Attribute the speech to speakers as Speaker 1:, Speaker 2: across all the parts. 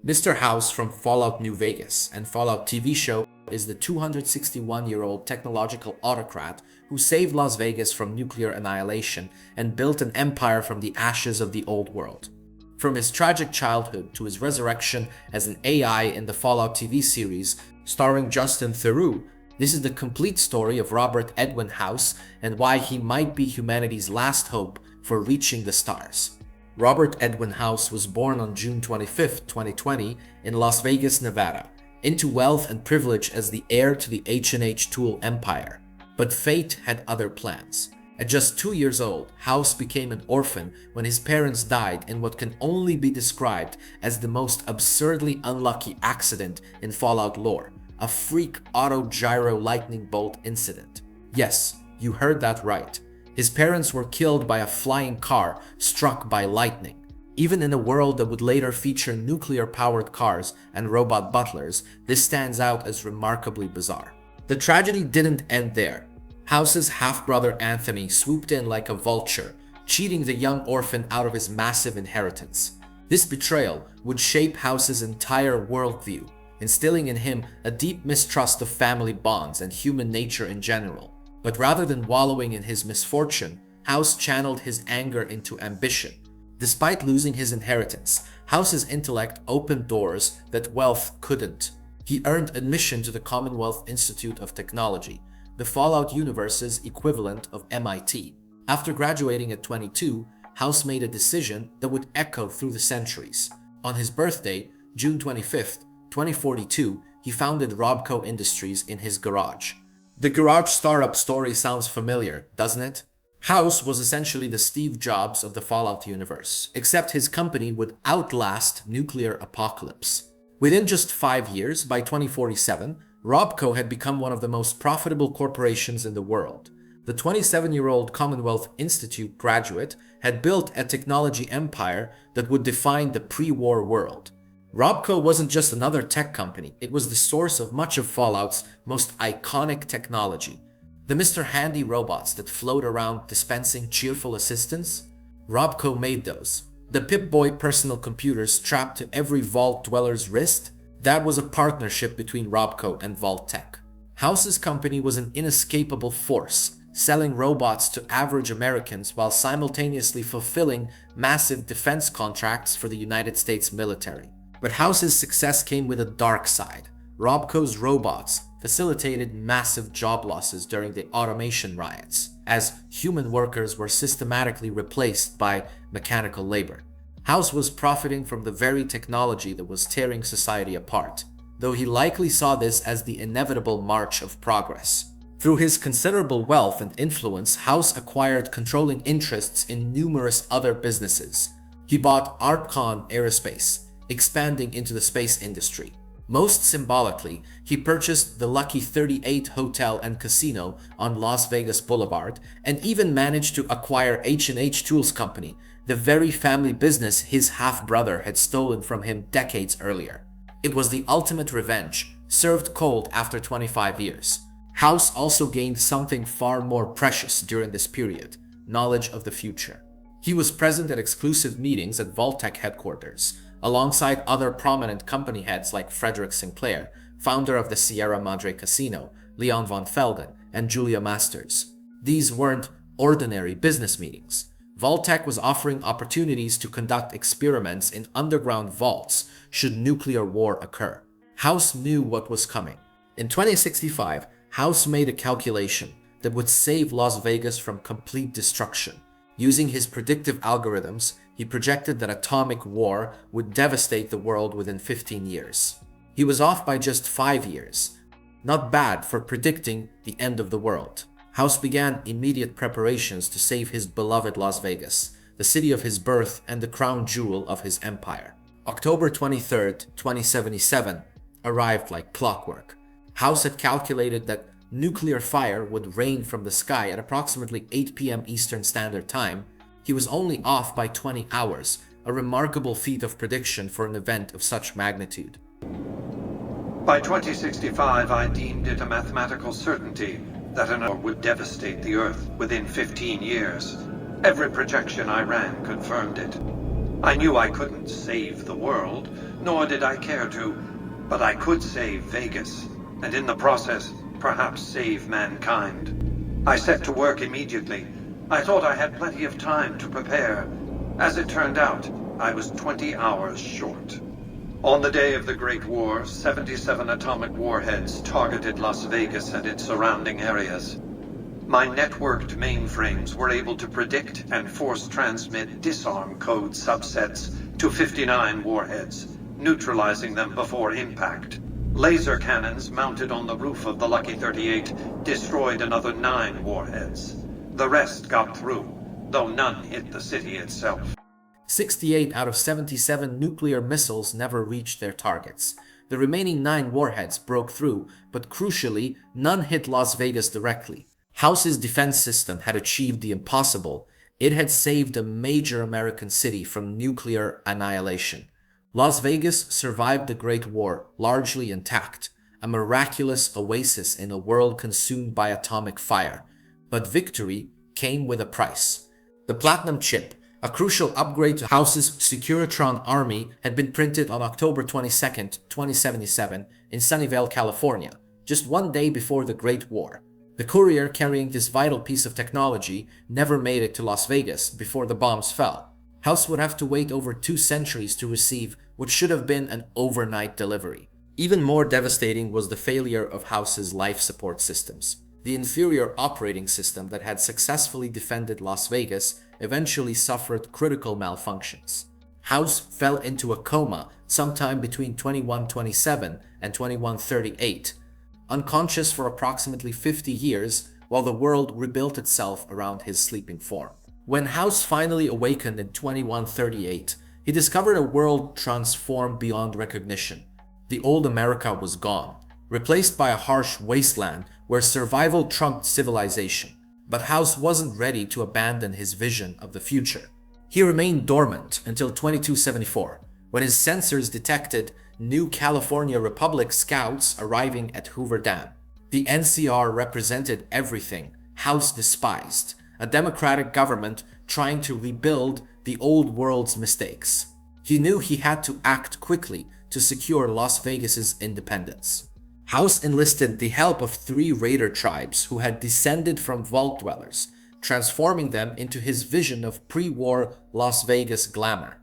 Speaker 1: Mr. House from Fallout New Vegas and Fallout TV show is the 261-year-old technological autocrat who saved Las Vegas from nuclear annihilation and built an empire from the ashes of the old world. From his tragic childhood to his resurrection as an AI in the Fallout TV series starring Justin Theroux, this is the complete story of Robert Edwin House and why he might be humanity's last hope for reaching the stars. Robert Edwin House was born on June 25, 2020 in Las Vegas, Nevada, into wealth and privilege as the heir to the H&H Tool empire. But fate had other plans. At just 2 years old, House became an orphan when his parents died in what can only be described as the most absurdly unlucky accident in Fallout lore, a freak auto-gyro lightning bolt incident. Yes, you heard that right. His parents were killed by a flying car struck by lightning. Even in a world that would later feature nuclear-powered cars and robot butlers, this stands out as remarkably bizarre. The tragedy didn't end there. House's half-brother Anthony swooped in like a vulture, cheating the young orphan out of his massive inheritance. This betrayal would shape House's entire worldview, instilling in him a deep mistrust of family bonds and human nature in general. But rather than wallowing in his misfortune, House channeled his anger into ambition. Despite losing his inheritance, House's intellect opened doors that wealth couldn't. He earned admission to the Commonwealth Institute of Technology, the Fallout universe's equivalent of MIT. After graduating at 22, House made a decision that would echo through the centuries. On his birthday, June 25, 2042, he founded Robco Industries in his garage. The garage startup story sounds familiar, doesn't it? House was essentially the Steve Jobs of the Fallout universe, except his company would outlast nuclear apocalypse. Within just 5 years, by 2047, Robco had become one of the most profitable corporations in the world. The 27-year-old Commonwealth Institute graduate had built a technology empire that would define the pre-war world. Robco wasn't just another tech company, it was the source of much of Fallout's most iconic technology. The Mr. Handy robots that float around dispensing cheerful assistance? Robco made those. The Pip-Boy personal computers strapped to every Vault dweller's wrist? That was a partnership between Robco and Vault Tech. House's company was an inescapable force, selling robots to average Americans while simultaneously fulfilling massive defense contracts for the United States military. But House's success came with a dark side. Robco's robots facilitated massive job losses during the automation riots, as human workers were systematically replaced by mechanical labor. House was profiting from the very technology that was tearing society apart, though he likely saw this as the inevitable march of progress. Through his considerable wealth and influence, House acquired controlling interests in numerous other businesses. He bought Archon Aerospace, expanding into the space industry. Most symbolically, he purchased the Lucky 38 Hotel and Casino on Las Vegas Boulevard and even managed to acquire H&H Tools Company, the very family business his half-brother had stolen from him decades earlier. It was the ultimate revenge, served cold after 25 years. House also gained something far more precious during this period: knowledge of the future. He was present at exclusive meetings at Vault-Tec headquarters, alongside other prominent company heads like Frederick Sinclair, founder of the Sierra Madre Casino, Leon von Felden, and Julia Masters. These weren't ordinary business meetings. Vault-Tec was offering opportunities to conduct experiments in underground vaults should nuclear war occur. House knew what was coming. In 2065, House made a calculation that would save Las Vegas from complete destruction. Using his predictive algorithms, he projected that atomic war would devastate the world within 15 years. He was off by just 5 years. Not bad for predicting the end of the world. House began immediate preparations to save his beloved Las Vegas, the city of his birth and the crown jewel of his empire. October 23, 2077, arrived like clockwork. House had calculated that nuclear fire would rain from the sky at approximately 8 p.m. Eastern Standard Time. He was only off by 20 hours, a remarkable feat of prediction for an event of such magnitude.
Speaker 2: By 2065, I deemed it a mathematical certainty that an war would devastate the Earth within 15 years. Every projection I ran confirmed it. I knew I couldn't save the world, nor did I care to, but I could save Vegas, and in the process, perhaps save mankind. I set to work immediately. I thought I had plenty of time to prepare. As it turned out, I was 20 hours short. On the day of the Great War, 77 atomic warheads targeted Las Vegas and its surrounding areas. My networked mainframes were able to predict and force transmit disarm code subsets to 59 warheads, neutralizing them before impact. Laser cannons mounted on the roof of the Lucky 38 destroyed another 9 warheads. The rest got through, though none hit the city itself.
Speaker 1: 68 out of 77 nuclear missiles never reached their targets. The remaining 9 warheads broke through, but crucially, none hit Las Vegas directly. House's defense system had achieved the impossible. It had saved a major American city from nuclear annihilation. Las Vegas survived the Great War largely intact, a miraculous oasis in a world consumed by atomic fire. But victory came with a price. The Platinum Chip, a crucial upgrade to House's Securitron army, had been printed on October 22, 2077 in Sunnyvale, California, just one day before the Great War. The courier carrying this vital piece of technology never made it to Las Vegas before the bombs fell. House would have to wait over 2 centuries to receive what should have been an overnight delivery. Even more devastating was the failure of House's life support systems. The inferior operating system that had successfully defended Las Vegas eventually suffered critical malfunctions. House fell into a coma sometime between 2127 and 2138, unconscious for approximately 50 years while the world rebuilt itself around his sleeping form. When House finally awakened in 2138, he discovered a world transformed beyond recognition. The old America was gone, replaced by a harsh wasteland where survival trumped civilization. But House wasn't ready to abandon his vision of the future. He remained dormant until 2274, when his sensors detected new California Republic scouts arriving at Hoover Dam. The NCR represented everything House despised, a democratic government trying to rebuild the old world's mistakes. He knew he had to act quickly to secure Las Vegas's independence. House enlisted the help of 3 raider tribes who had descended from vault dwellers, transforming them into his vision of pre-war Las Vegas glamour.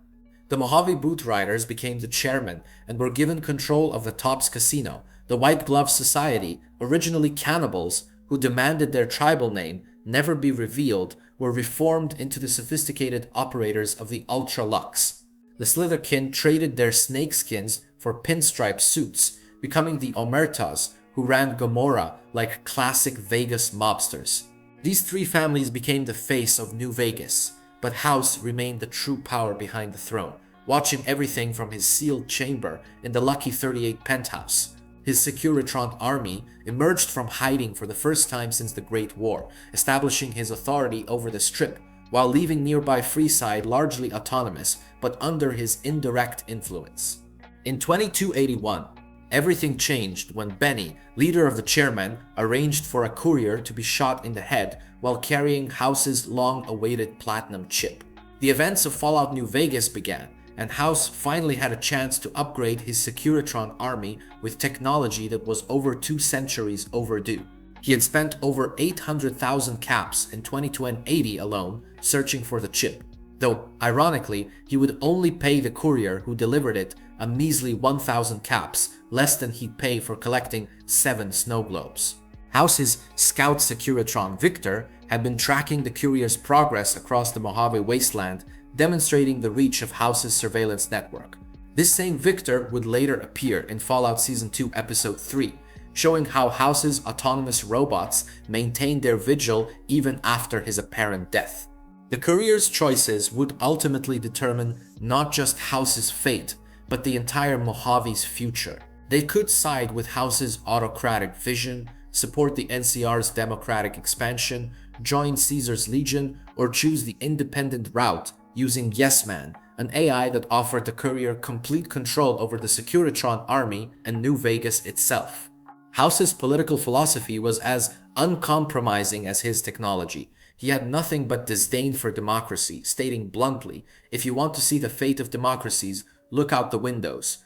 Speaker 1: The Mojave Boot Riders became the chairman and were given control of the Tops Casino. The White Glove Society, originally cannibals who demanded their tribal name never be revealed, were reformed into the sophisticated operators of the Ultra Lux. The Slitherkin traded their snakeskins for pinstripe suits, becoming the Omertas, who ran Gomorrah like classic Vegas mobsters. These 3 families became the face of New Vegas, but House remained the true power behind the throne, watching everything from his sealed chamber in the Lucky 38 penthouse. His Securitron army emerged from hiding for the first time since the Great War, establishing his authority over the Strip, while leaving nearby Freeside largely autonomous, but under his indirect influence. In 2281, everything changed when Benny, leader of the chairmen, arranged for a courier to be shot in the head while carrying House's long-awaited Platinum Chip. The events of Fallout New Vegas began, and House finally had a chance to upgrade his Securitron army with technology that was over 2 centuries overdue. He had spent over 800,000 caps in 2280 alone searching for the chip, though, ironically, he would only pay the courier who delivered it a measly 1,000 caps, less than he'd pay for collecting 7 snow globes. House's scout Securitron Victor had been tracking the courier's progress across the Mojave Wasteland, demonstrating the reach of House's surveillance network. This same Victor would later appear in Fallout Season 2 Episode 3, showing how House's autonomous robots maintained their vigil even after his apparent death. The courier's choices would ultimately determine not just House's fate, but the entire Mojave's future. They could side with House's autocratic vision, support the NCR's democratic expansion, join Caesar's Legion, or choose the independent route using Yes Man, an AI that offered the courier complete control over the Securitron army and New Vegas itself. House's political philosophy was as uncompromising as his technology. He had nothing but disdain for democracy, stating bluntly, "If you want to see the fate of democracies, look out the windows.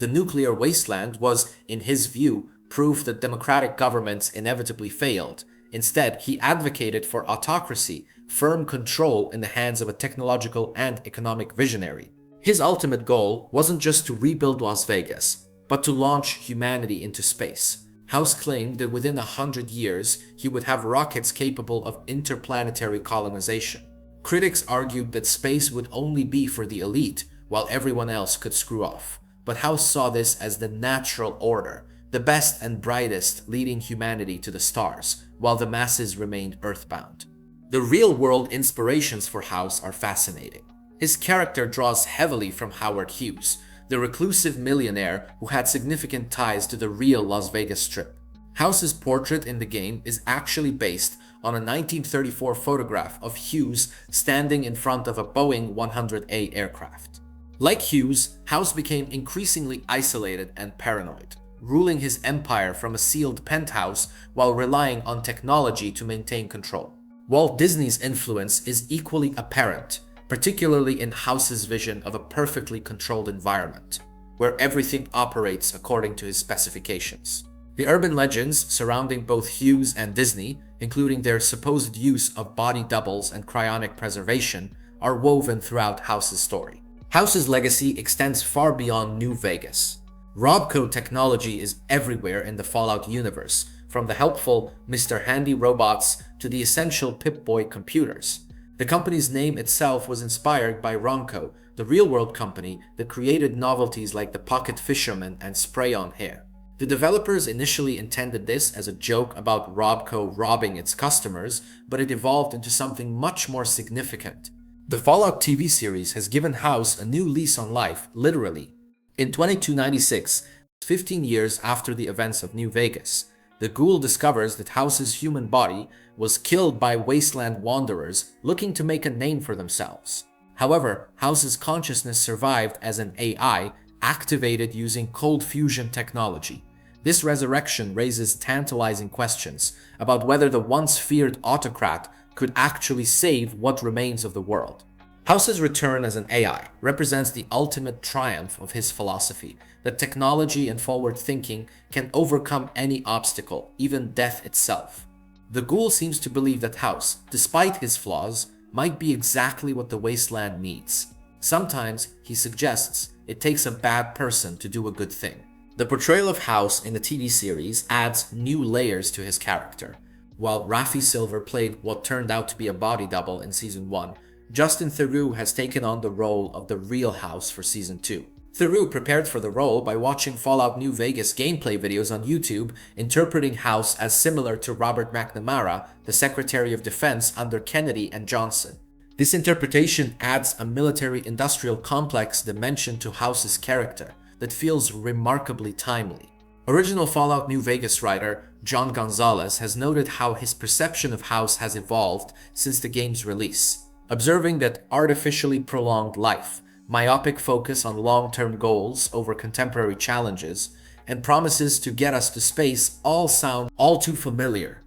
Speaker 1: The nuclear wasteland was, in his view, proof that democratic governments inevitably failed. Instead, he advocated for autocracy, firm control in the hands of a technological and economic visionary. His ultimate goal wasn't just to rebuild Las Vegas, but to launch humanity into space. House claimed that within 100 years, he would have rockets capable of interplanetary colonization. Critics argued that space would only be for the elite, while everyone else could screw off. But House saw this as the natural order, the best and brightest leading humanity to the stars, while the masses remained earthbound. The real-world inspirations for House are fascinating. His character draws heavily from Howard Hughes, the reclusive millionaire who had significant ties to the real Las Vegas Strip. House's portrait in the game is actually based on a 1934 photograph of Hughes standing in front of a Boeing 100A aircraft. Like Hughes, House became increasingly isolated and paranoid, ruling his empire from a sealed penthouse while relying on technology to maintain control. Walt Disney's influence is equally apparent, particularly in House's vision of a perfectly controlled environment, where everything operates according to his specifications. The urban legends surrounding both Hughes and Disney, including their supposed use of body doubles and cryonic preservation, are woven throughout House's story. House's legacy extends far beyond New Vegas. Robco technology is everywhere in the Fallout universe, from the helpful Mr. Handy robots to the essential Pip-Boy computers. The company's name itself was inspired by Robco, the real-world company that created novelties like the Pocket Fisherman and Spray-On Hair. The developers initially intended this as a joke about Robco robbing its customers, but it evolved into something much more significant. The Fallout TV series has given House a new lease on life, literally. In 2296, 15 years after the events of New Vegas, the ghoul discovers that House's human body was killed by wasteland wanderers looking to make a name for themselves. However, House's consciousness survived as an AI activated using cold fusion technology. This resurrection raises tantalizing questions about whether the once feared autocrat could actually save what remains of the world. House's return as an AI represents the ultimate triumph of his philosophy that technology and forward thinking can overcome any obstacle, even death itself. The ghoul seems to believe that House, despite his flaws, might be exactly what the wasteland needs. Sometimes, he suggests, it takes a bad person to do a good thing. The portrayal of House in the TV series adds new layers to his character. While Rafi Silver played what turned out to be a body double in Season 1, Justin Theroux has taken on the role of the real House for Season 2. Theroux prepared for the role by watching Fallout New Vegas gameplay videos on YouTube, interpreting House as similar to Robert McNamara, the Secretary of Defense under Kennedy and Johnson. This interpretation adds a military-industrial complex dimension to House's character that feels remarkably timely. Original Fallout New Vegas writer John Gonzalez has noted how his perception of House has evolved since the game's release, observing that artificially prolonged life, myopic focus on long-term goals over contemporary challenges, and promises to get us to space all sound all too familiar.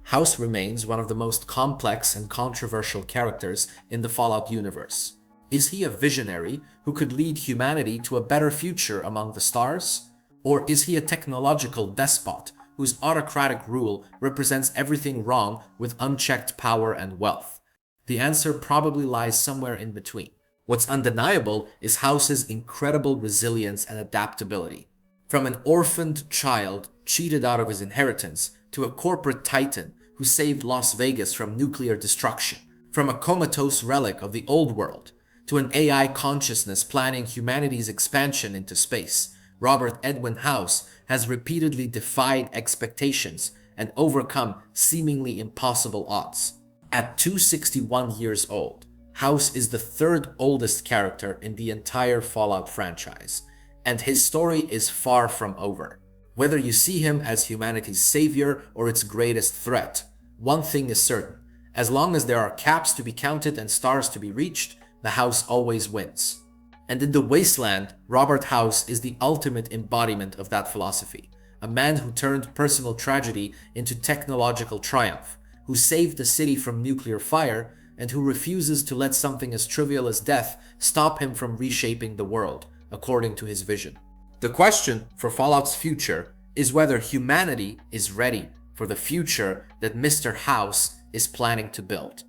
Speaker 1: House remains one of the most complex and controversial characters in the Fallout universe. Is he a visionary who could lead humanity to a better future among the stars? Or is he a technological despot whose autocratic rule represents everything wrong with unchecked power and wealth? The answer probably lies somewhere in between. What's undeniable is House's incredible resilience and adaptability. From an orphaned child cheated out of his inheritance to a corporate titan who saved Las Vegas from nuclear destruction, from a comatose relic of the old world to an AI consciousness planning humanity's expansion into space, Robert Edwin House has repeatedly defied expectations and overcome seemingly impossible odds. At 261 years old, House is the third oldest character in the entire Fallout franchise, and his story is far from over. Whether you see him as humanity's savior or its greatest threat, one thing is certain: as long as there are caps to be counted and stars to be reached, the House always wins. And in the Wasteland, Robert House is the ultimate embodiment of that philosophy, a man who turned personal tragedy into technological triumph, who saved the city from nuclear fire, and who refuses to let something as trivial as death stop him from reshaping the world, according to his vision. The question for Fallout's future is whether humanity is ready for the future that Mr. House is planning to build.